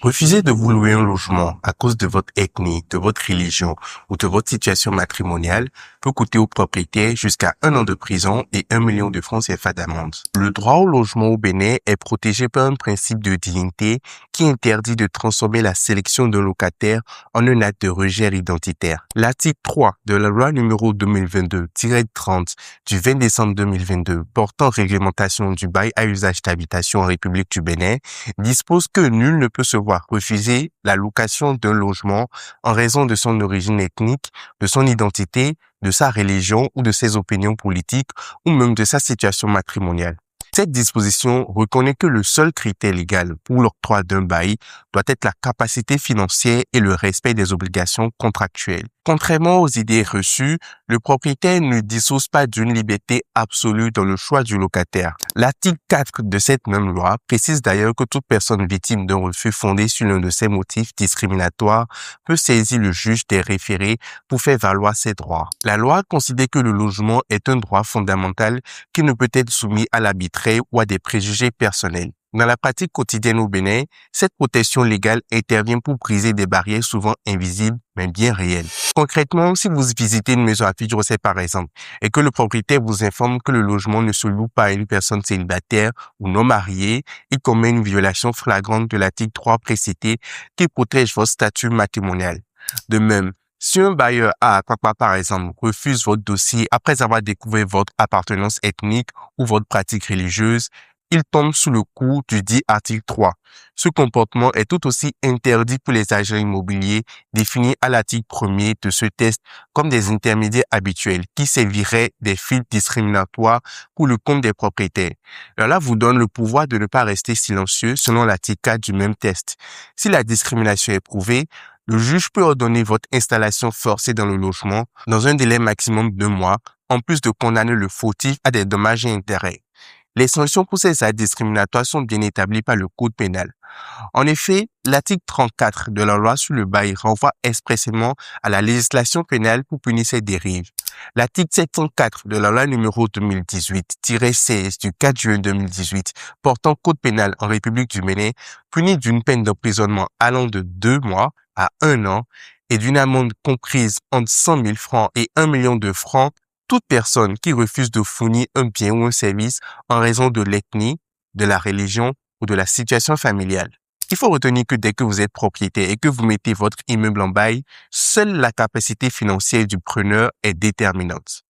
Refusez de vous louer un logement à cause de votre ethnie, de votre religion ou de votre situation matrimoniale peut coûter aux propriétaires jusqu'à 1 an de prison et 1 million de francs CFA d'amende. Le droit au logement au Bénin est protégé par un principe de dignité qui interdit de transformer la sélection d'un locataire en un acte de rejet identitaire. L'article 3 de la loi numéro 2022-30 du 20 décembre 2022 portant réglementation du bail à usage d'habitation en République du Bénin dispose que nul ne peut se voir refuser la location d'un logement en raison de son origine ethnique, de son identité, de sa religion ou de ses opinions politiques ou même de sa situation matrimoniale. Cette disposition reconnaît que le seul critère légal pour l'octroi d'un bail doit être la capacité financière et le respect des obligations contractuelles. Contrairement aux idées reçues, le propriétaire ne dispose pas d'une liberté absolue dans le choix du locataire. L'article 4 de cette même loi précise d'ailleurs que toute personne victime d'un refus fondé sur l'un de ces motifs discriminatoires peut saisir le juge des référés pour faire valoir ses droits. La loi considère que le logement est un droit fondamental qui ne peut être soumis à l'arbitraire ou à des préjugés personnels. Dans la pratique quotidienne au Bénin, cette protection légale intervient pour briser des barrières souvent invisibles mais bien réelles. Concrètement, si vous visitez une maison à Fidjrosset par exemple, et que le propriétaire vous informe que le logement ne se loue pas à une personne célibataire ou non mariée, il commet une violation flagrante de l'article 3 précité qui protège votre statut matrimonial. De même, si un bailleur A, par exemple, refuse votre dossier après avoir découvert votre appartenance ethnique ou votre pratique religieuse, il tombe sous le coup du dit article 3. Ce comportement est tout aussi interdit pour les agents immobiliers définis à l'article 1er de ce texte comme des intermédiaires habituels qui serviraient des filtres discriminatoires pour le compte des propriétaires. Cela vous donne le pouvoir de ne pas rester silencieux selon l'article 4 du même texte. Si la discrimination est prouvée, le juge peut ordonner votre installation forcée dans le logement dans un délai maximum de 2 mois, en plus de condamner le fautif à des dommages et intérêts. Les sanctions pour ces actes discriminatoires sont bien établies par le Code pénal. En effet, l'article 34 de la loi sur le bail renvoie expressément à la législation pénale pour punir ces dérives. L'article 704 de la loi numéro 2018-16 du 4 juin 2018 portant Code pénal en République du Bénin punit d'une peine d'emprisonnement allant de 2 mois à 1 an et d'une amende comprise entre 100 000 francs et 1 million de francs toute personne qui refuse de fournir un bien ou un service en raison de l'ethnie, de la religion ou de la situation familiale. Il faut retenir que dès que vous êtes propriétaire et que vous mettez votre immeuble en bail, seule la capacité financière du preneur est déterminante.